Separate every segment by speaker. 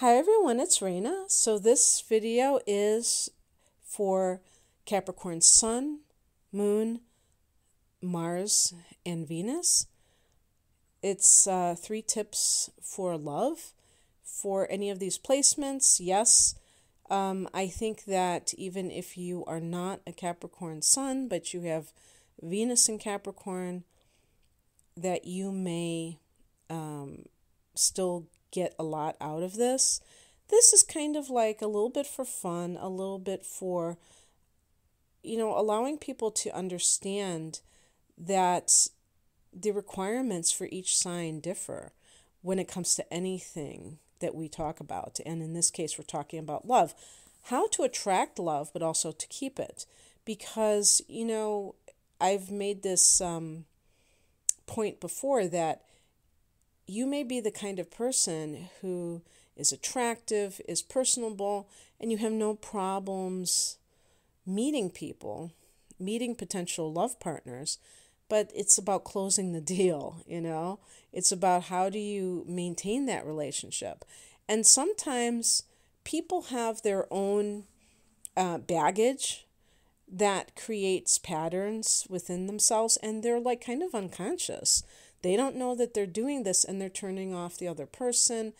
Speaker 1: Hi everyone, it's Raina. So this video is for Capricorn Sun, Moon, Mars, and Venus. It's 3 tips for love for any of these placements. Yes, I think that even if you are not a Capricorn Sun, but you have Venus in Capricorn, that you may still get a lot out of this. This is kind of like a little bit for fun, a little bit for, allowing people to understand that the requirements for each sign differ when it comes to anything that we talk about. And in this case, we're talking about love. How to attract love, but also to keep it. Because, I've made this point before that you may be the kind of person who is attractive, is personable, and you have no problems meeting people, meeting potential love partners, but it's about closing the deal, It's about how do you maintain that relationship. And sometimes people have their own baggage that creates patterns within themselves, and they're like kind of unconscious. They don't know that they're doing this and they're turning off the other person.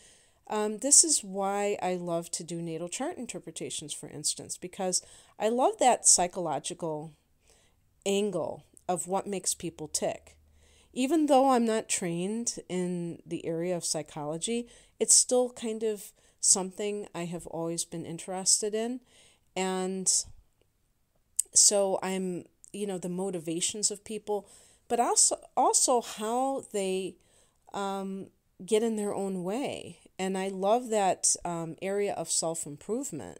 Speaker 1: This is why I love to do natal chart interpretations, for instance, because I love that psychological angle of what makes people tick. Even though I'm not trained in the area of psychology, it's still kind of something I have always been interested in. And so I'm, the motivations of people, but also how they get in their own way. And I love that area of self-improvement.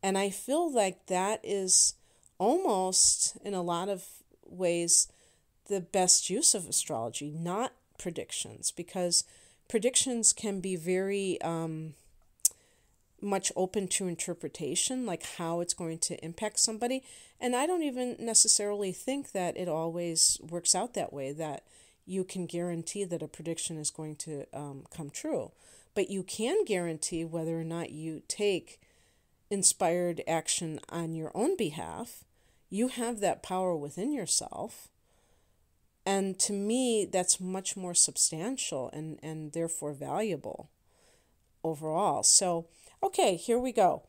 Speaker 1: And I feel like that is almost, in a lot of ways, the best use of astrology, not predictions, because predictions can be very much open to interpretation, like how it's going to impact somebody. And I don't even necessarily think that it always works out that way, that you can guarantee that a prediction is going to come true. But you can guarantee whether or not you take inspired action on your own behalf. You have that power within yourself. And to me, that's much more substantial and therefore valuable overall. So, okay, here we go.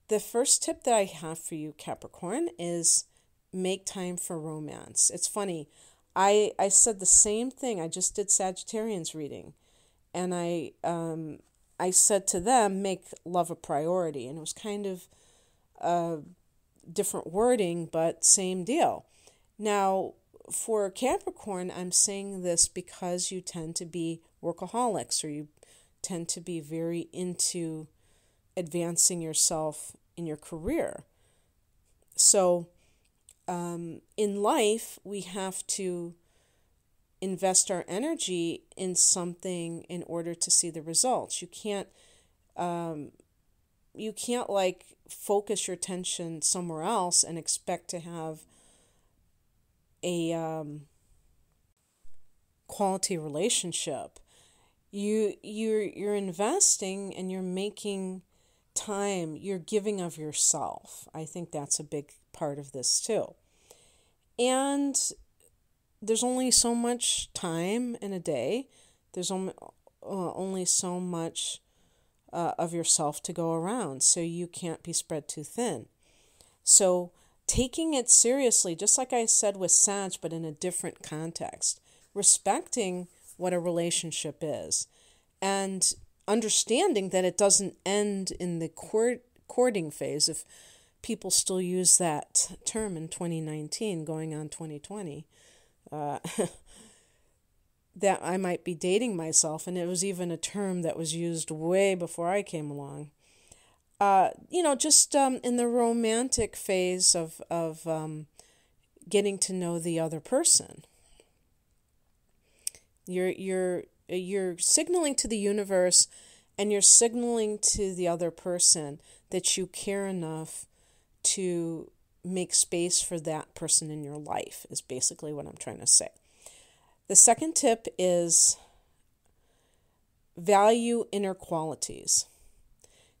Speaker 1: The first tip that I have for you, Capricorn, is make time for romance. It's funny. I said the same thing. I just did Sagittarians reading. And I said to them, make love a priority. And it was kind of different wording, but same deal. Now, for Capricorn, I'm saying this because you tend to be workaholics, or you tend to be very into advancing yourself in your career. So in life, we have to invest our energy in something in order to see the results. You can't like focus your attention somewhere else and expect to have a quality relationship. You're investing and you're making time, you're giving of yourself. I think that's a big part of this too. And there's only so much time in a day. There's only so much of yourself to go around, so you can't be spread too thin. So taking it seriously, just like I said with Sag, but in a different context, respecting what a relationship is, and understanding that it doesn't end in the courting phase, if people still use that term in 2019, going on 2020. That I might be dating myself, and it was even a term that was used way before I came along. Just in the romantic phase of getting to know the other person. You're signaling to the universe, and you're signaling to the other person that you care enough to make space for that person in your life, is basically what I'm trying to say. The second tip is value inner qualities.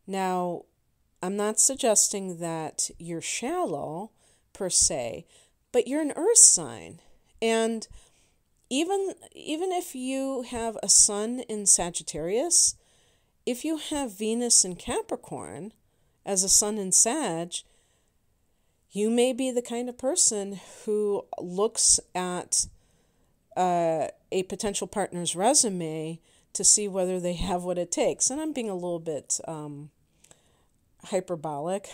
Speaker 1: Now, I'm not suggesting that you're shallow per se, but you're an earth sign. And even if you have a sun in Sagittarius, if you have Venus in Capricorn as a sun in Sag, you may be the kind of person who looks at a potential partner's resume to see whether they have what it takes. And I'm being a little bit hyperbolic,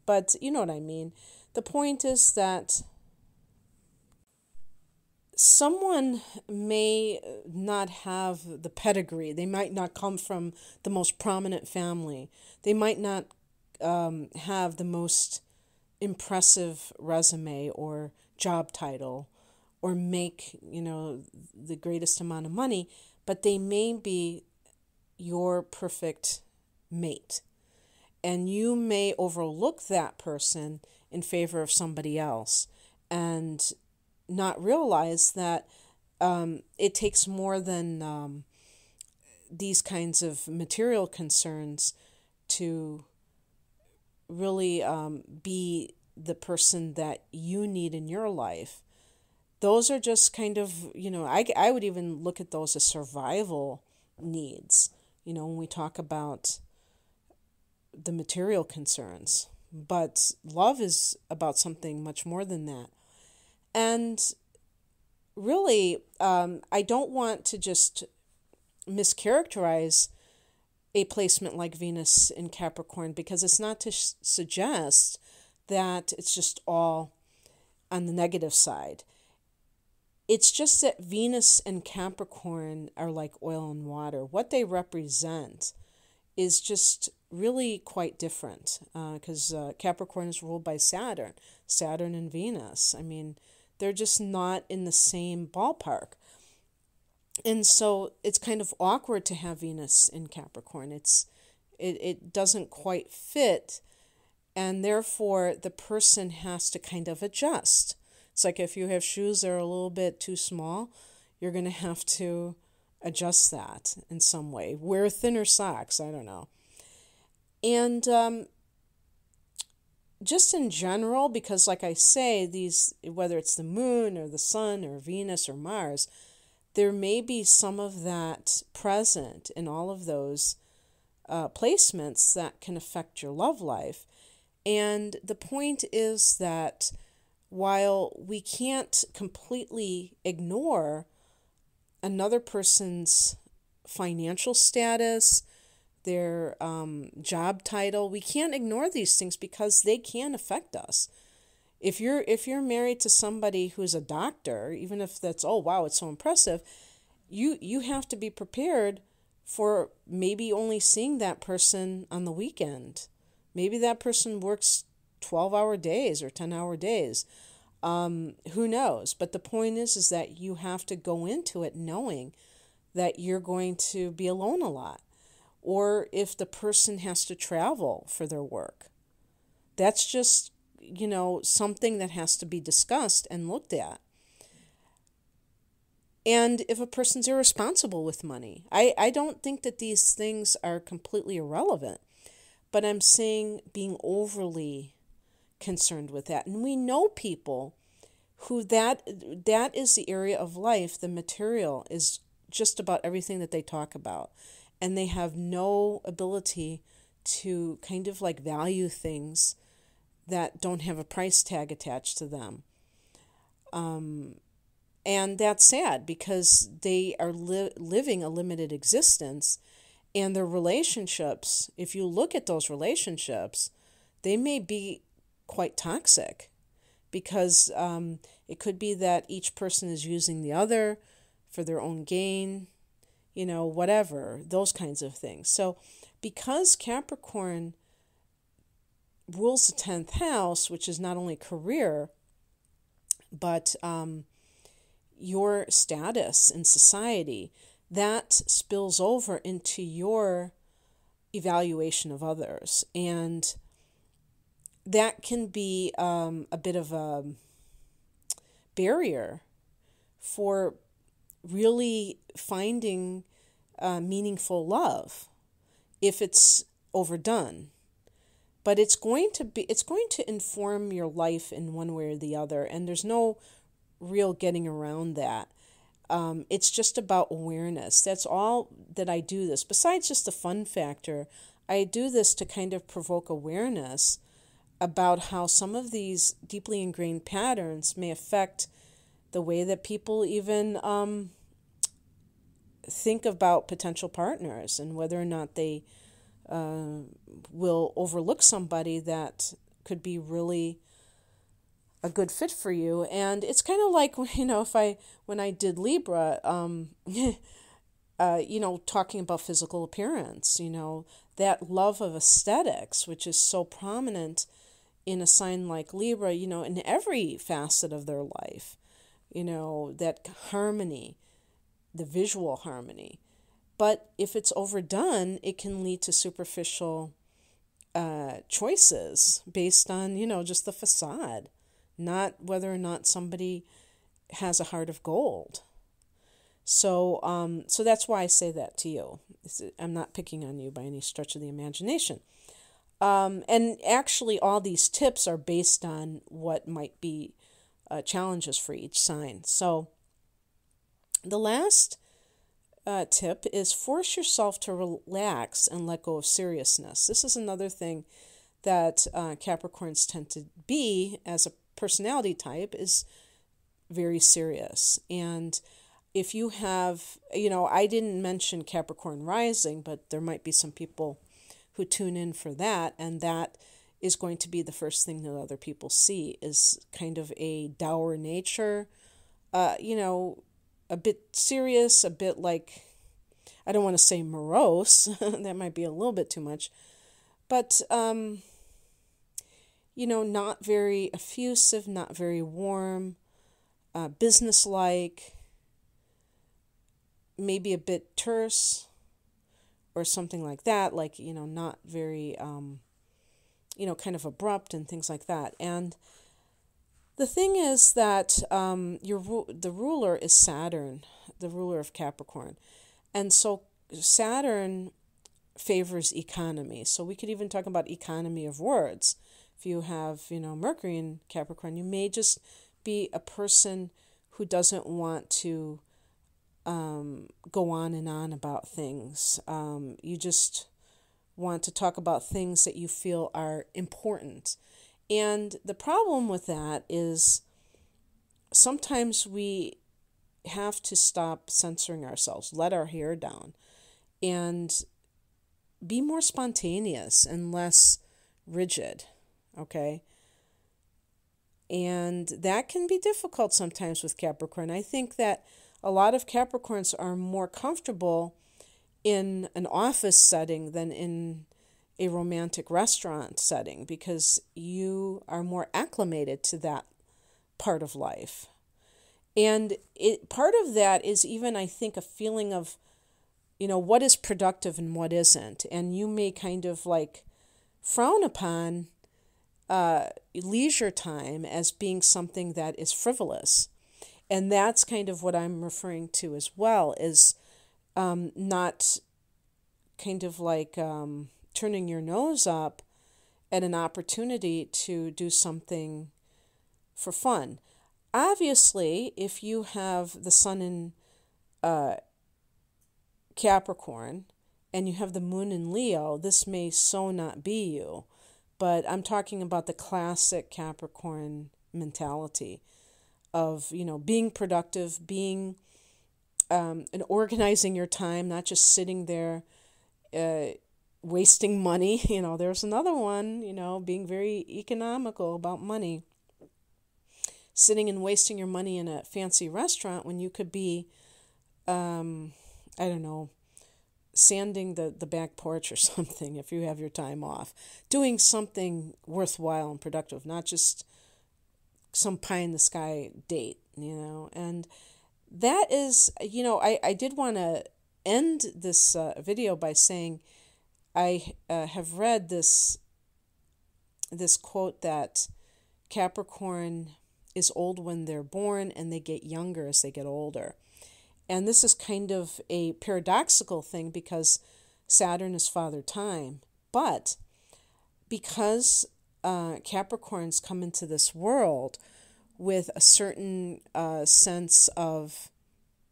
Speaker 1: but you know what I mean. The point is that someone may not have the pedigree. They might not come from the most prominent family. They might not have the most impressive resume or job title or make, the greatest amount of money, but they may be your perfect mate. And you may overlook that person in favor of somebody else and not realize that it takes more than these kinds of material concerns to really be the person that you need in your life. Those are just kind of, I would even look at those as survival needs, when we talk about the material concerns. But love is about something much more than that. And really, I don't want to just mischaracterize a placement like Venus in Capricorn, because it's not to suggest that it's just all on the negative side. It's just that Venus and Capricorn are like oil and water. What they represent is just really quite different, because Capricorn is ruled by Saturn and Venus. I mean, they're just not in the same ballpark. And so it's kind of awkward to have Venus in Capricorn. It doesn't quite fit, and therefore the person has to kind of adjust. It's like if you have shoes that are a little bit too small, you're going to have to adjust that in some way. Wear thinner socks, I don't know. And just in general, because like I say, these, whether it's the moon or the sun or Venus or Mars, there may be some of that present in all of those placements that can affect your love life. And the point is that while we can't completely ignore another person's financial status, their job title, we can't ignore these things because they can affect us. If you're married to somebody who's a doctor, even if that's, oh wow, it's so impressive, you have to be prepared for maybe only seeing that person on the weekend. Maybe that person works 12-hour days or 10-hour days. Who knows? But the point is that you have to go into it knowing that you're going to be alone a lot. Or if the person has to travel for their work. That's just, something that has to be discussed and looked at. And if a person's irresponsible with money, I don't think that these things are completely irrelevant, but I'm saying being overly concerned with that. And we know people who that is the area of life, the material is just about everything that they talk about. And they have no ability to kind of like value things that don't have a price tag attached to them. And that's sad because they are living a limited existence, and their relationships, if you look at those relationships, they may be quite toxic because it could be that each person is using the other for their own gain, whatever, those kinds of things. So because Capricorn rules the 10th house, which is not only career, but your status in society, that spills over into your evaluation of others. And that can be a bit of a barrier for really finding meaningful love. If it's overdone. But it's going to inform your life in one way or the other, and there's no real getting around that. It's just about awareness. That's all that I do this. Besides just the fun factor, I do this to kind of provoke awareness about how some of these deeply ingrained patterns may affect the way that people even think about potential partners, and whether or not they will overlook somebody that could be really a good fit for you. And it's kind of like, when I did Libra, talking about physical appearance, that love of aesthetics, which is so prominent in a sign like Libra, in every facet of their life, that harmony, the visual harmony. But if it's overdone, it can lead to superficial choices based on, just the facade, not whether or not somebody has a heart of gold. So that's why I say that to you. I'm not picking on you by any stretch of the imagination. And actually, all these tips are based on what might be challenges for each sign. So the last tip is force yourself to relax and let go of seriousness. This is another thing that Capricorns tend to be as a personality type, is very serious. And if you have, I didn't mention Capricorn rising, but there might be some people who tune in for that, and that is going to be the first thing that other people see, is kind of a dour nature, a bit serious, a bit like, I don't want to say morose, that might be a little bit too much, but, not very effusive, not very warm, businesslike, maybe a bit terse, or something like that, like, not very, kind of abrupt and things like that. And the thing is that the ruler is Saturn, the ruler of Capricorn. And so Saturn favors economy. So we could even talk about economy of words. If you have, Mercury in Capricorn, you may just be a person who doesn't want to go on and on about things. You just want to talk about things that you feel are important. And the problem with that is sometimes we have to stop censoring ourselves, let our hair down, and be more spontaneous and less rigid, okay? And that can be difficult sometimes with Capricorn. I think that a lot of Capricorns are more comfortable in an office setting than in a romantic restaurant setting, because you are more acclimated to that part of life. And part of that is even, I think, a feeling of, what is productive and what isn't. And you may kind of like frown upon leisure time as being something that is frivolous. And that's kind of what I'm referring to as well, is not kind of like turning your nose up at an opportunity to do something for fun. Obviously, if you have the sun in Capricorn and you have the moon in Leo, this may so not be you. But I'm talking about the classic Capricorn mentality of, being productive, being and organizing your time, not just sitting there wasting money. There's another one, being very economical about money. Sitting and wasting your money in a fancy restaurant when you could be, sanding the back porch or something if you have your time off. Doing something worthwhile and productive, not just some pie-in-the-sky date, And that is, I did want to end this video by saying I have read this quote that Capricorn is old when they're born and they get younger as they get older. And this is kind of a paradoxical thing because Saturn is Father Time But because Capricorns come into this world with a certain sense of,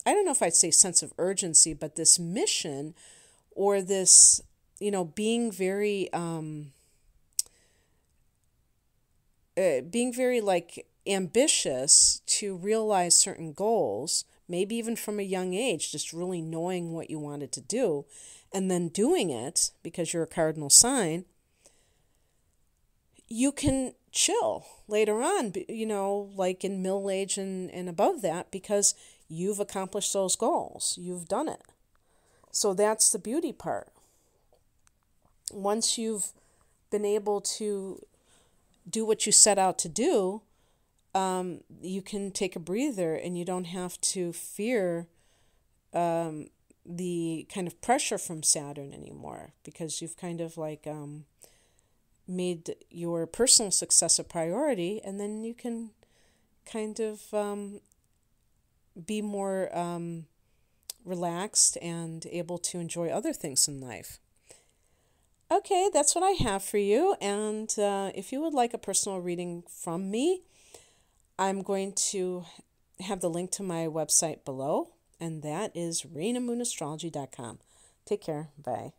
Speaker 1: I don't know if I'd say sense of urgency, but this mission or this, being very like ambitious to realize certain goals, maybe even from a young age, just really knowing what you wanted to do and then doing it because you're a cardinal sign, you can chill later on, like in middle age and above that, because you've accomplished those goals. You've done it. So that's the beauty part. Once you've been able to do what you set out to do, you can take a breather and you don't have to fear the kind of pressure from Saturn anymore, because you've kind of like made your personal success a priority, and then you can kind of be more relaxed and able to enjoy other things in life. Okay, that's what I have for you. And if you would like a personal reading from me, I'm going to have the link to my website below, and that is rainamoonastrology.com. Take care. Bye.